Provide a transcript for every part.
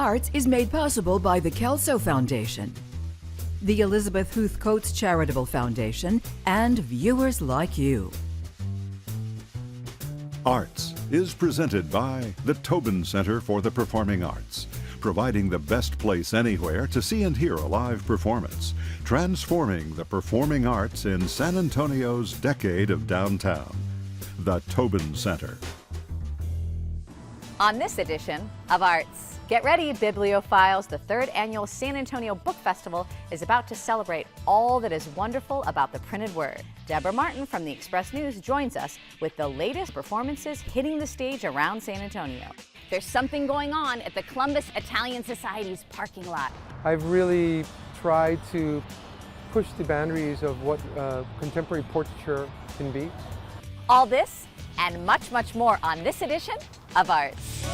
Arts is made possible by the Kelso Foundation, the Elizabeth Huth Coates Charitable Foundation, and viewers like you. Arts is presented by the Tobin Center for the Performing Arts, providing the best place anywhere to see and hear a live performance, transforming the performing arts in San Antonio's decade of downtown. The Tobin Center. On this edition of Arts, get ready, bibliophiles. The third annual San Antonio Book Festival is about to celebrate all that is wonderful about the printed word. Deborah Martin from the Express News joins us with the latest performances hitting the stage around San Antonio. There's something going on at the Columbus Italian Society's parking lot. I've really tried to push the boundaries of what contemporary portraiture can be. All this and much, much more on this edition of Arts.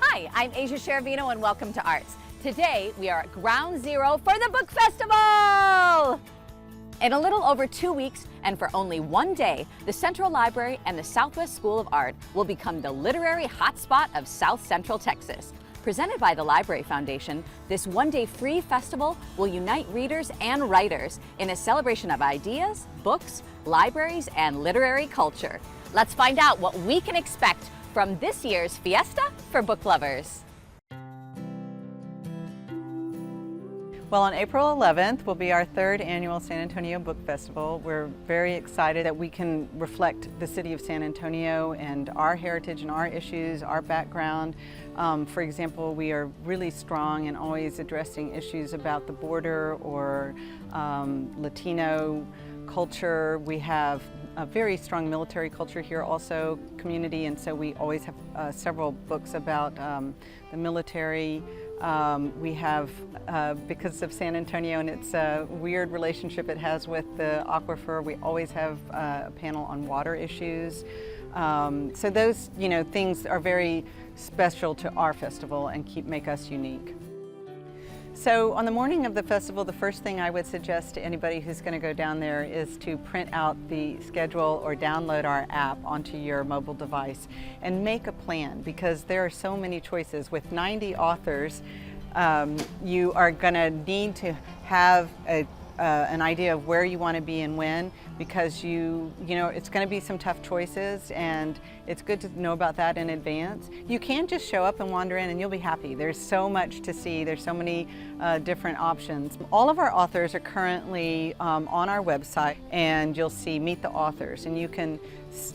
Hi, I'm Asia Sheravino and welcome to Arts. Today we are at Ground Zero for the Book Festival! In a little over 2 weeks and for only one day, the Central Library and the Southwest School of Art will become the literary hotspot of South Central Texas. Presented by the Library Foundation, this one-day free festival will unite readers and writers in a celebration of ideas, books, libraries, and literary culture. Let's find out what we can expect from this year's Fiesta for Book Lovers. Well, on April 11th will be our third annual San Antonio Book Festival. We're very excited that we can reflect the city of San Antonio and our heritage and our issues, our background. For example, we are really strong in always addressing issues about the border or Latino culture. We have a very strong military culture here also, community, and so we always have several books about the military. We have, because of San Antonio and its weird relationship it has with the aquifer, we always have a panel on water issues. So those, things are very special to our festival and make us unique. So on the morning of the festival, the first thing I would suggest to anybody who's going to go down there is to print out the schedule or download our app onto your mobile device and make a plan, because there are so many choices. With 90 authors, you are going to need to have an idea of where you want to be and when, because it's going to be some tough choices, and it's good to know about that in advance. You can't just show up and wander in and you'll be happy. There's so much to see. There's so many different options. All of our authors are currently on our website, and you'll see Meet the Authors, and you can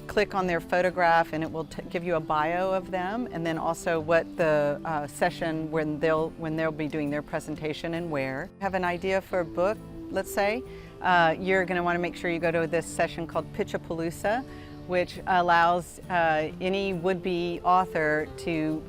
click on their photograph and it will give you a bio of them, and then also what the session when they'll be doing their presentation and where. Have an idea for a book, let's say. You're going to want to make sure you go to this session called Pitch-a-Palooza, which allows any would-be author to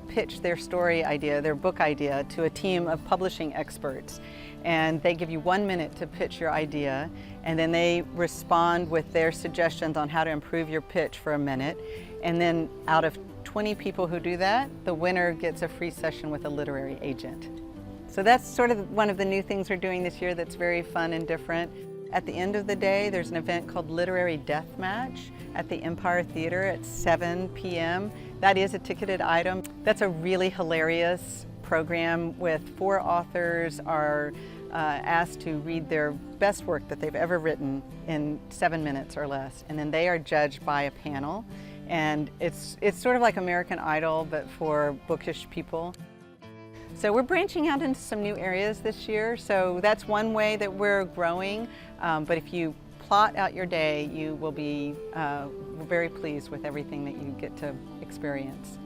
pitch their story idea, their book idea, to a team of publishing experts. And they give you 1 minute to pitch your idea, and then they respond with their suggestions on how to improve your pitch for a minute. And then out of 20 people who do that, the winner gets a free session with a literary agent. So that's sort of one of the new things we're doing this year that's very fun and different. At the end of the day, there's an event called Literary Deathmatch at the Empire Theater at 7 p.m. That is a ticketed item. That's a really hilarious program with 4 authors are asked to read their best work that they've ever written in 7 minutes or less. And then they are judged by a panel. And it's sort of like American Idol, but for bookish people. So we're branching out into some new areas this year, so that's one way that we're growing. But if you plot out your day, you will be very pleased with everything that you get to experience.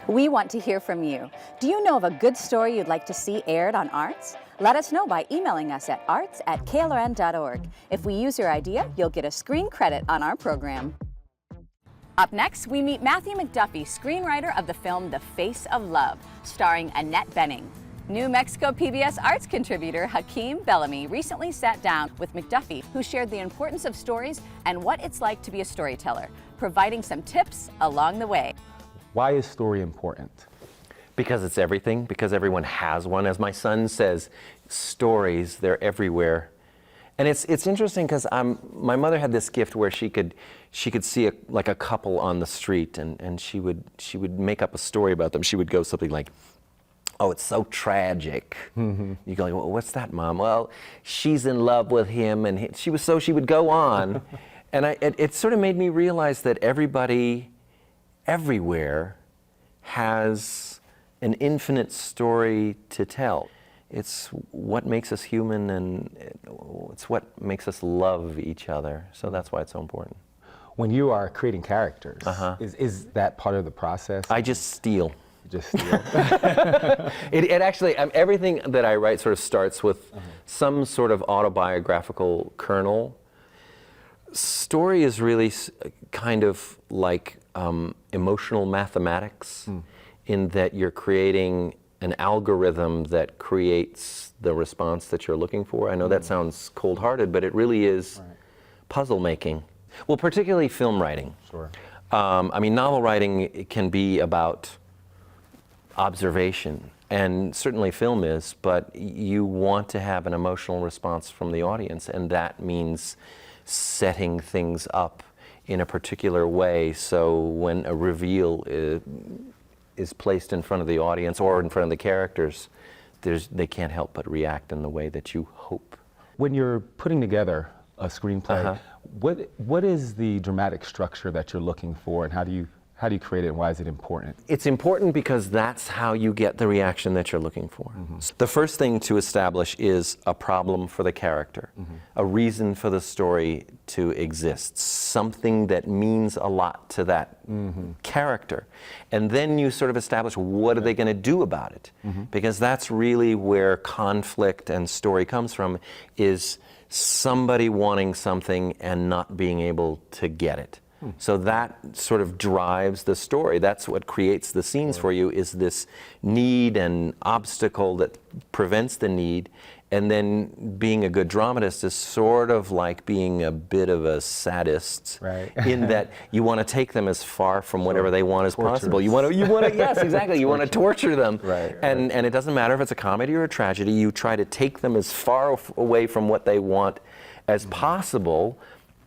We want to hear from you. Do you know of a good story you'd like to see aired on Arts? Let us know by emailing us at arts@klrn.org. If we use your idea, you'll get a screen credit on our program. Up next, we meet Matthew McDuffie, screenwriter of the film The Face of Love, starring Annette Bening. New Mexico PBS Arts contributor Hakeem Bellamy recently sat down with McDuffie, who shared the importance of stories and what it's like to be a storyteller, providing some tips along the way. Why is story important? Because it's everything, because everyone has one. As my son says, stories, they're everywhere. And it's interesting because my mother had this gift where she could see like a couple on the street, and she would make up a story about them. She would go something like, "Oh, it's so tragic." You go like, "Well, what's that, Mom?" "Well, she's in love with him," and she would go on, and it sort of made me realize that everybody, everywhere, has an infinite story to tell. It's what makes us human, and it's what makes us love each other. So that's why it's so important. When you are creating characters, is that part of the process? I just steal. You just steal? It actually, everything that I write sort of starts with some sort of autobiographical kernel. Story is really kind of like emotional mathematics, in that you're creating an algorithm that creates the response that you're looking for. I know that sounds cold-hearted, but it really is puzzle making. Well, particularly film writing. Sure. I mean, novel writing can be about observation, and certainly film is, but you want to have an emotional response from the audience, and that means setting things up in a particular way, so when a reveal is placed in front of the audience or in front of the characters, they can't help but react in the way that you hope. When you're putting together a screenplay, what is the dramatic structure that you're looking for, and how do you create it, and why is it important? It's important because that's how you get the reaction that you're looking for. The first thing to establish is a problem for the character, a reason for the story to exist, something that means a lot to that character. And then you sort of establish, what are they going to do about it? Because that's really where conflict and story comes from, is somebody wanting something and not being able to get it. So that sort of drives the story. That's what creates the scenes for you, is this need and obstacle that prevents the need. And then being a good dramatist is sort of like being a bit of a sadist, in that you want to take them as far from whatever they want as possible. You want to, yes, exactly. You want to torture them. And it doesn't matter if it's a comedy or a tragedy. You try to take them as far away from what they want as possible,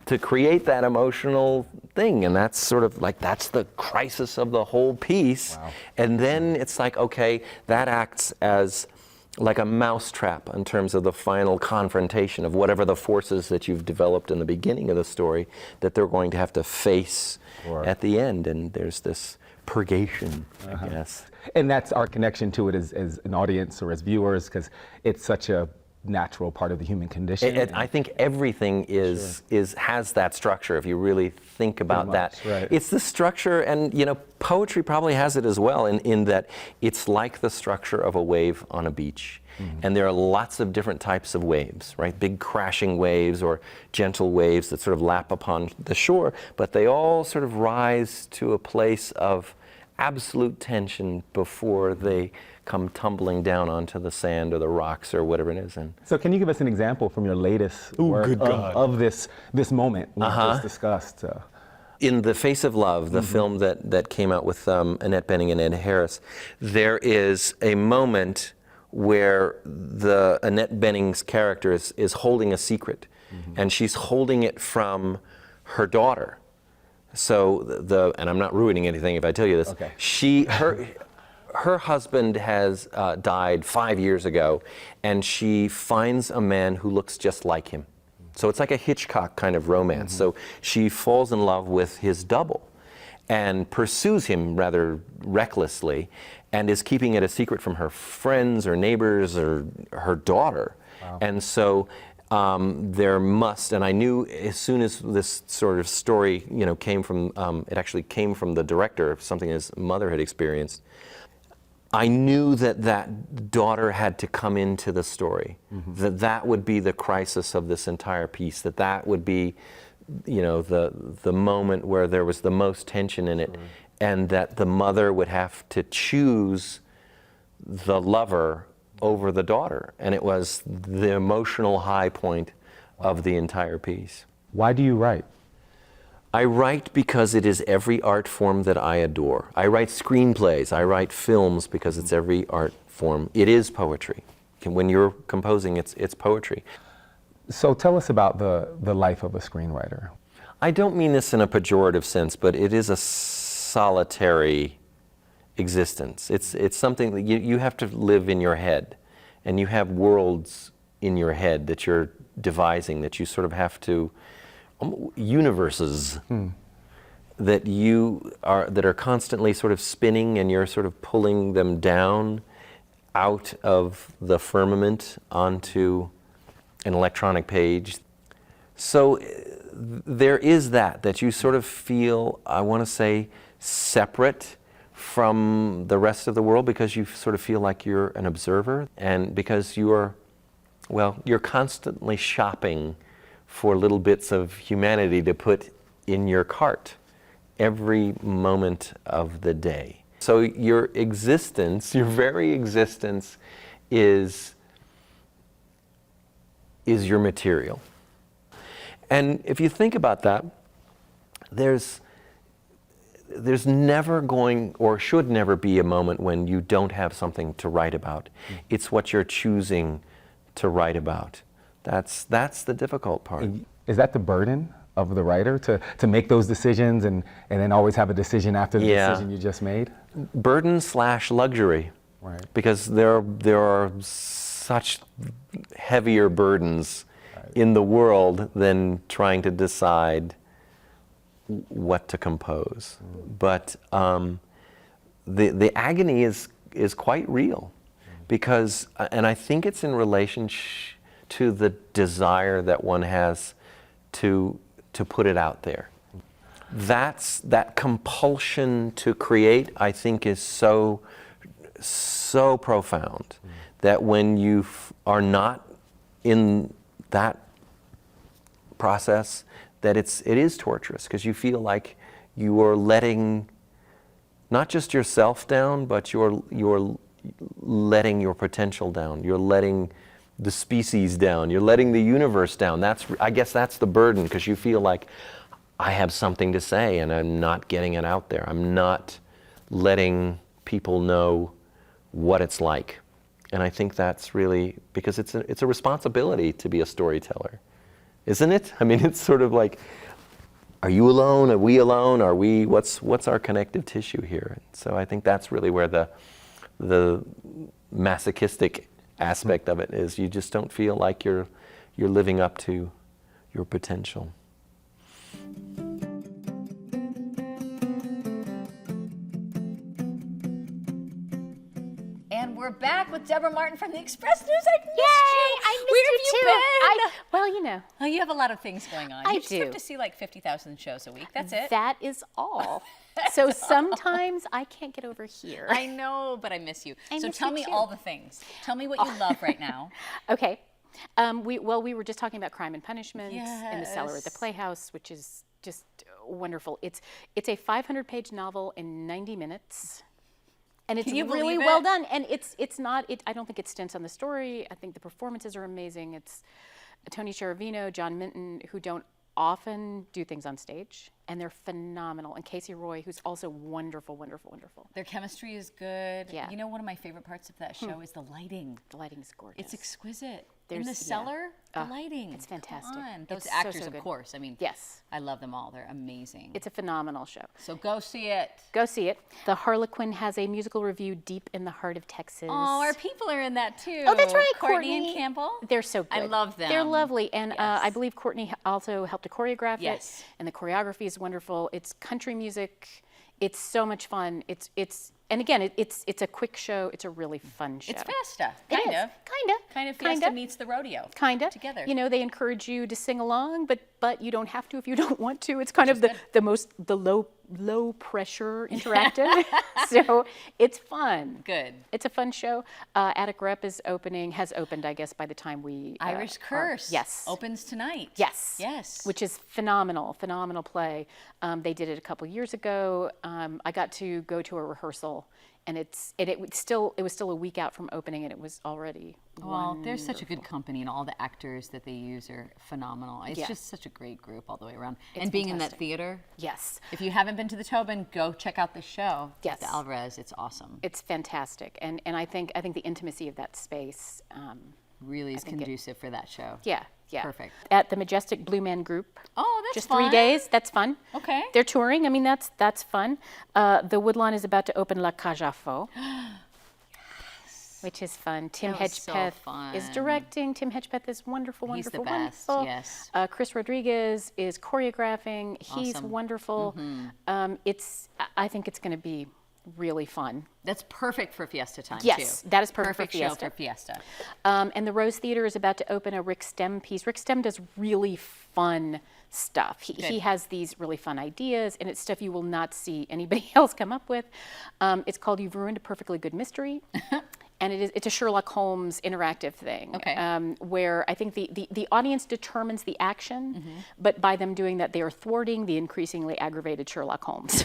to create that emotional thing. And that's sort of like, that's the crisis of the whole piece. And then it's like, okay, that acts as like a mousetrap in terms of the final confrontation of whatever the forces that you've developed in the beginning of the story that they're going to have to face at the end. And there's this purgation, I guess. And that's our connection to it as an audience or as viewers, because it's such a natural part of the human condition. I think everything has that structure, if you really think about that. It's the structure, and poetry probably has it as well, in that it's like the structure of a wave on a beach. And there are lots of different types of waves, right? Big crashing waves or gentle waves that sort of lap upon the shore, but they all sort of rise to a place of absolute tension before they come tumbling down onto the sand or the rocks or whatever it is. And so can you give us an example from your latest work of this moment we just discussed? In The Face of Love, the film that came out with Annette Bening and Ed Harris, there is a moment where Annette Bening's character is holding a secret, and she's holding it from her daughter. So and I'm not ruining anything if I tell you this. Her husband has died 5 years ago, and she finds a man who looks just like him. So it's like a Hitchcock kind of romance. So she falls in love with his double and pursues him rather recklessly, and is keeping it a secret from her friends or neighbors or her daughter. And so there must, and I knew as soon as this sort of story came from, it actually came from the director, something his mother had experienced, I knew that daughter had to come into the story, that would be the crisis of this entire piece, that would be, the moment where there was the most tension in it, and that the mother would have to choose the lover over the daughter, and it was the emotional high point of the entire piece. Why do you write? I write because it is every art form that I adore. I write screenplays, I write films because it's every art form. It is poetry. When you're composing, it's poetry. So tell us about the life of a screenwriter. I don't mean this in a pejorative sense, but it is a solitary existence. It's something that you have to live in your head, and you have worlds in your head that you're devising, that you sort of have to, universes that are constantly sort of spinning, and you're sort of pulling them down out of the firmament onto an electronic page. So there is that you sort of feel, I want to say, separate from the rest of the world, because you sort of feel like you're an observer, and because you're constantly shopping for little bits of humanity to put in your cart every moment of the day. So your existence, your very existence, is your material. And if you think about that, there's never going, or should never be, a moment when you don't have something to write about. It's what you're choosing to write about. That's the difficult part. Is that the burden of the writer, to make those decisions and then always have a decision after the decision you just made? Burden / luxury. Right. Because there are such heavier burdens in the world than trying to decide what to compose. But the agony is quite real, because, and I think it's in relation to the desire that one has to put it out there. That compulsion to create, I think, is so profound that when you are not in that process, that it is torturous, because you feel like you are letting not just yourself down, but you're letting your potential down. You're letting the species down. You're letting the universe down. I guess that's the burden, because you feel like, I have something to say and I'm not getting it out there. I'm not letting people know what it's like. And I think that's really, because it's a responsibility to be a storyteller, isn't it? I mean, it's sort of like, are you alone? Are we alone? Are we? What's our connective tissue here? So I think that's really where the masochistic aspect of it is. You just don't feel like you're living up to your potential. And we're back with Deborah Martin from the Express News. I missed you. I missed Where you have you too. been? Well, you know. Oh, you have a lot of things going on. I You just do. have to see like 50,000 shows a week. That's it. That is all. So sometimes I can't get over here. I know, but I miss you. I So miss tell you me too. all the things. Tell me what you love right now. Okay. We were just talking about Crime and Punishment in the Cellar at the Yes. Playhouse, which is just wonderful. It's a 500-page novel in 90 minutes. And it's Can you really believe well it? done. And it's not, I don't think it stints on the story. I think the performances are amazing. It's Tony Cheravino, John Minton, who don't often do things on stage, and they're phenomenal. And Casey Roy, who's also wonderful, wonderful, wonderful. Their chemistry is good. Yeah. You know, one of my favorite parts of that show is the lighting. The lighting's gorgeous. It's exquisite. There's- in the yeah. cellar, the lighting. it's fantastic. Come on. Those It's so, actors, so of good. course. I mean, Yes. I love them all. They're amazing. It's a phenomenal show. So go see it. Go see it. The Harlequin has a musical review deep in the heart of Texas. Oh, our people are in that too. Oh, that's right, Courtney and Courtney. Campbell. They're so good. I love them. They're lovely. And I Yes. believe Courtney also helped to choreograph Yes. it. And the choreography is wonderful. It's country music. It's so much fun. And again, it's a quick show. It's a really fun show. It's Festa, It kind is. of. Kind of. Fiesta meets the rodeo. Kinda. Together. You know, they encourage you to sing along, but you don't have to if you don't want to. It's kind of the low pressure interactive. So it's fun. Good. It's a fun show. Attic Rep has opened, I guess, by the time we Irish Curse. Yes. Opens tonight. Yes. Yes. Which is phenomenal play. They did it a couple years ago. I got to go to a rehearsal, and it was still a week out from opening, and it was already Well, there's such a good company, and all the actors that they use are phenomenal. It's just such a great group all the way around. And being in that theater, yes. If you haven't been to the Tobin, go check out the show. Yes, at the Alvarez. It's awesome. It's fantastic, and I think the intimacy of that space really is conducive for that show. Yeah. Yeah. Perfect. At the Majestic Blue Man Group. Oh, that's just fun. 3 days. That's fun. Okay. They're touring. I mean, that's fun. The Woodlawn is about to open La Cage à Faux, which is fun. Tim Hedgepeth is directing. Tim Hedgepeth is wonderful, He's wonderful, the best. wonderful. Yes. Chris Rodriguez is choreographing. He's Awesome. wonderful. I think it's going to be really fun. That's perfect for Fiesta time, yes, too. that is perfect Perfect for show Fiesta. for Fiesta. And the Rose Theater is about to open a Rick Stem piece. Rick Stem does really fun stuff. He has these really fun ideas, and it's stuff you will not see anybody else come up with. It's called You've Ruined a Perfectly Good Mystery. And it's a Sherlock Holmes interactive thing, where I think the audience determines the action, but by them doing that, they are thwarting the increasingly aggravated Sherlock Holmes.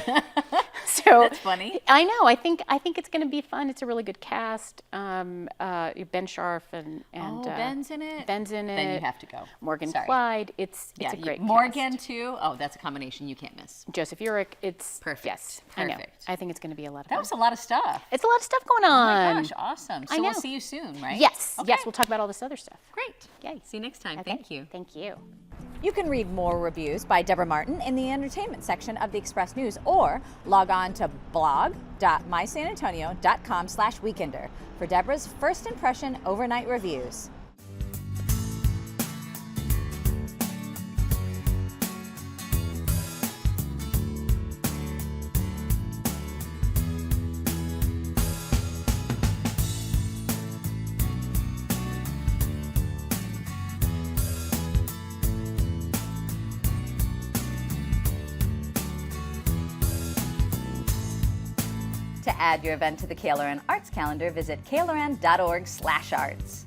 So that's funny. I know. I think it's going to be fun. It's a really good cast. Ben Scharf and Ben's in it. Ben's in it. Then you have to go. Morgan Clyde. It's a great Morgan cast. too. Oh, that's a combination you can't miss. Joseph Urich. It's perfect. Yes, perfect. I know. I think it's going to be a lot of fun. That was a lot of stuff. It's a lot of stuff going on. Oh my gosh, awesome. So we'll see you soon, right? Yes. Okay. Yes, we'll talk about all this other stuff. Great. Yay. See you next time. Okay. Thank you. Thank you. You can read more reviews by Deborah Martin in the entertainment section of the Express News, or log on to blog.mysanantonio.com/weekender for Deborah's first impression overnight reviews. To add your event to the KLRN Arts calendar, visit klrn.org/arts.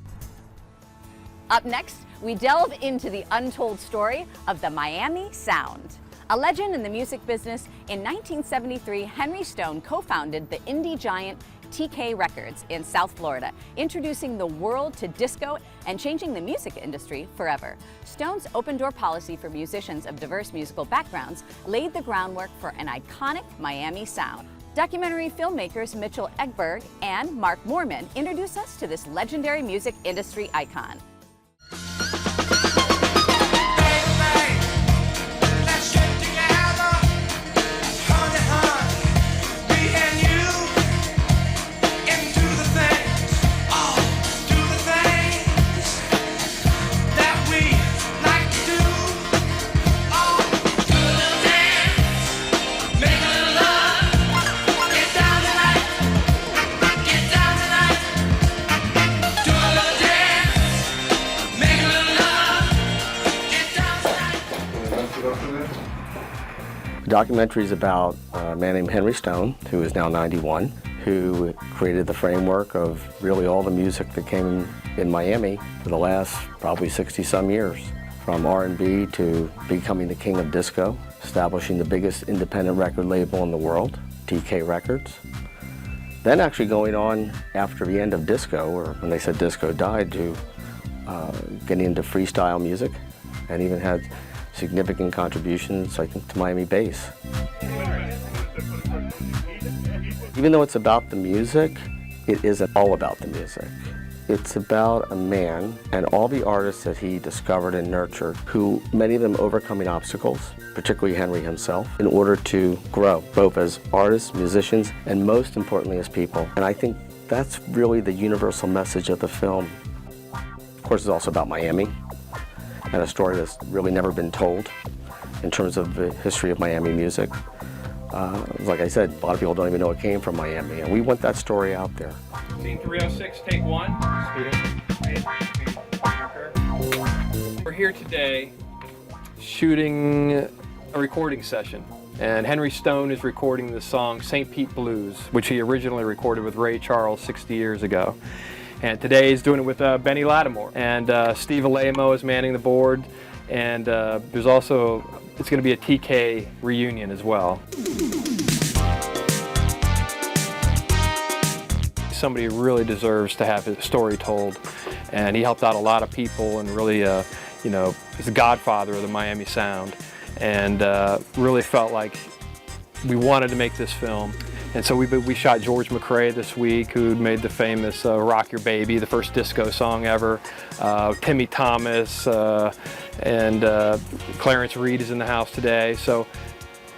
Up next, we delve into the untold story of the Miami Sound. A legend in the music business, in 1973, Henry Stone co-founded the indie giant TK Records in South Florida, introducing the world to disco and changing the music industry forever. Stone's open-door policy for musicians of diverse musical backgrounds laid the groundwork for an iconic Miami sound. Documentary filmmakers Mitchell Egberg and Mark Moorman introduce us to this legendary music industry icon. The documentary is about a man named Henry Stone, who is now 91, who created the framework of really all the music that came in Miami for the last probably 60-some years, from R&B to becoming the king of disco, establishing the biggest independent record label in the world, TK Records. Then actually going on after the end of disco, or when they said disco died, to getting into freestyle music, and even had significant contributions, I think, to Miami bass. Even though it's about the music, it isn't all about the music. It's about a man and all the artists that he discovered and nurtured, who many of them overcoming obstacles, particularly Henry himself, in order to grow, both as artists, musicians, and most importantly as people. And I think that's really the universal message of the film. Of course, it's also about Miami, and a story that's really never been told in terms of the history of Miami music. Like I said, a lot of people don't even know it came from Miami, and we want that story out there. Scene 306, take one. We're here today shooting a recording session, and Henry Stone is recording the song St. Pete Blues, which he originally recorded with Ray Charles 60 years ago. And today he's doing it with Benny Lattimore, and Steve Alamo is manning the board, and there's also, it's going to be a TK reunion as well. he's somebody who really deserves to have his story told. And he helped out a lot of people and really, you know, he's the godfather of the Miami Sound. And really felt like we wanted to make this film. And so we shot George McRae this week, who made the famous Rock Your Baby, the first disco song ever. Timmy Thomas and Clarence Reed is in the house today. So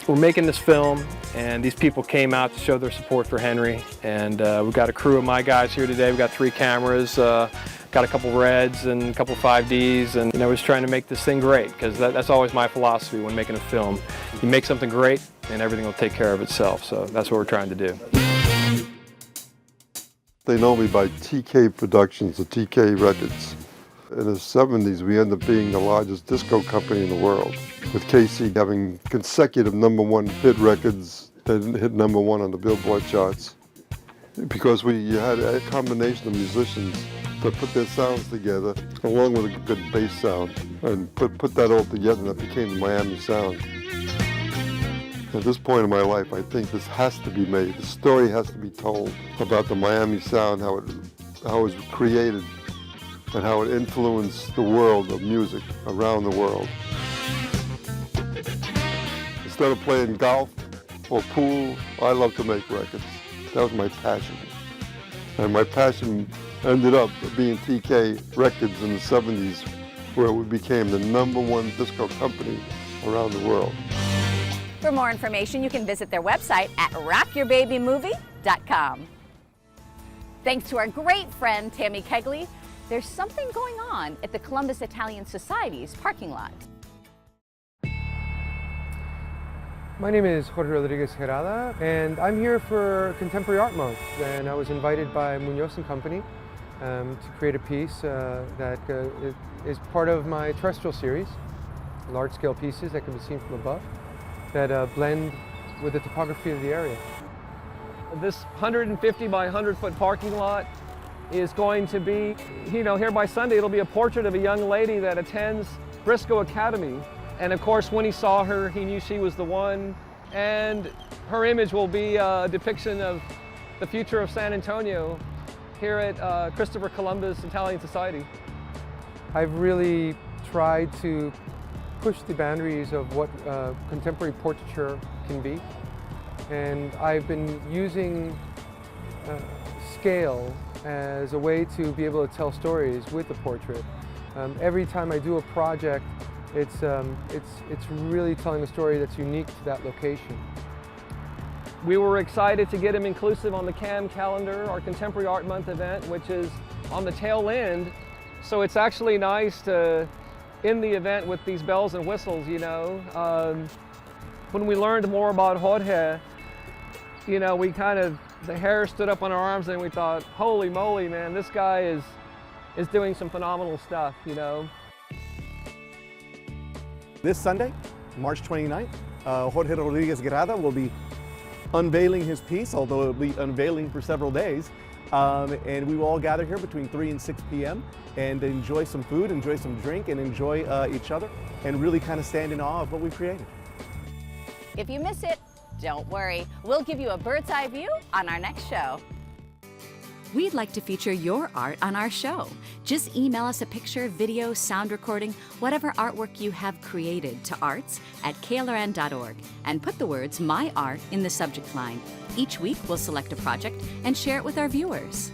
we're making this film, and these people came out to show their support for Henry. And we've got a crew of my guys here today. We've got 3 cameras, got a couple Reds and a couple 5Ds, and I was trying to make this thing great, because that's always my philosophy when making a film. You make something great, and everything will take care of itself. So that's what we're trying to do. They know me by TK Productions, or TK Records. In the 70s, we ended up being the largest disco company in the world, with KC having consecutive #1 hit records that hit #1 on the Billboard charts. Because we had a combination of musicians that put their sounds together, along with a good bass sound, and put that all together, and that became the Miami Sound. At this point in my life, I think this has to be made. The story has to be told about the Miami Sound, how it was created, and how it influenced the world of music around the world. Instead of playing golf or pool, I love to make records. That was my passion. And my passion ended up being TK Records in the 70s, where we became the #1 disco company around the world. For more information, you can visit their website at rockyourbabymovie.com. Thanks to our great friend Tammy Kegley, there's something going on at the Columbus Italian Society's parking lot. My name is Jorge Rodriguez-Gerada, and I'm here for Contemporary Art Month. And I was invited by Munoz Company to create a piece that is part of my Terrestrial Series, large-scale pieces that can be seen from above, that blend with the topography of the area. This 150 by 100 foot parking lot is going to be, you know, here by Sunday it'll be a portrait of a young lady that attends Briscoe Academy. And of course, when he saw her, he knew she was the one. And her image will be a depiction of the future of San Antonio here at Christopher Columbus Italian Society. I've really tried to push the boundaries of what contemporary portraiture can be. And I've been using scale as a way to be able to tell stories with the portrait. Every time I do a project, it's really telling a story that's unique to that location. We were excited to get him inclusive on the CAM calendar, our Contemporary Art Month event, which is on the tail end. So it's actually nice to end the event with these bells and whistles, you know. When we learned more about Jorge, you know, the hair stood up on our arms and we thought, holy moly, man, this guy is doing some phenomenal stuff, you know. This Sunday, March 29th, Jorge Rodriguez-Gerada will be unveiling his piece, although it'll be unveiling for several days. And we will all gather here between 3 and 6 p.m. and enjoy some food, enjoy some drink, and enjoy each other, and really kind of stand in awe of what we've created. If you miss it, don't worry. We'll give you a bird's eye view on our next show. We'd like to feature your art on our show. Just email us a picture, video, sound recording, whatever artwork you have created to arts@klrn.org and put the words "My Art" in the subject line. Each week we'll select a project and share it with our viewers.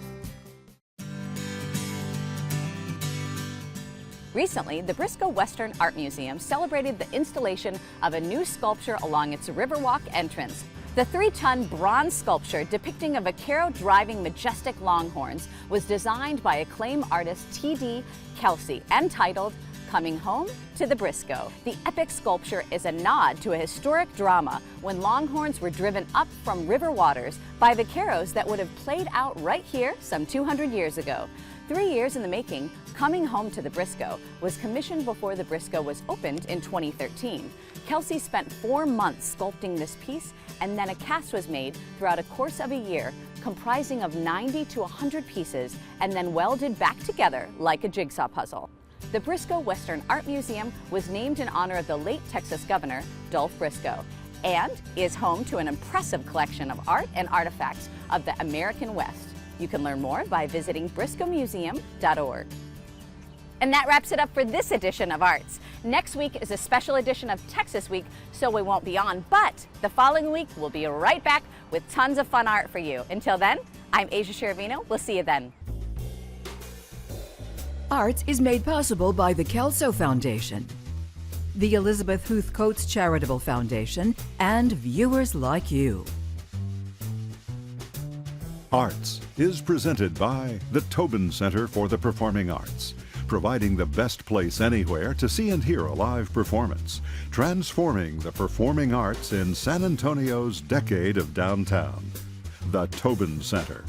Recently, the Briscoe Western Art Museum celebrated the installation of a new sculpture along its Riverwalk entrance. The 3-ton bronze sculpture depicting a vaquero driving majestic longhorns was designed by acclaimed artist T.D. Kelsey and titled Coming Home to the Briscoe. The epic sculpture is a nod to a historic drama when longhorns were driven up from river waters by vaqueros that would have played out right here some 200 years ago. 3 years in the making, Coming Home to the Briscoe was commissioned before the Briscoe was opened in 2013. Kelsey spent 4 months sculpting this piece, and then a cast was made throughout a course of a year comprising of 90 to 100 pieces and then welded back together like a jigsaw puzzle. The Briscoe Western Art Museum was named in honor of the late Texas Governor, Dolph Briscoe, and is home to an impressive collection of art and artifacts of the American West. You can learn more by visiting briscoemuseum.org. And that wraps it up for this edition of Arts. Next week is a special edition of Texas Week, so we won't be on, but the following week we'll be right back with tons of fun art for you. Until then, I'm Asia Sheravino. We'll see you then. Arts is made possible by the Kelso Foundation, the Elizabeth Huth Coates Charitable Foundation, and viewers like you. Arts is presented by the Tobin Center for the Performing Arts, providing the best place anywhere to see and hear a live performance, transforming the performing arts in San Antonio's decade of downtown. The Tobin Center.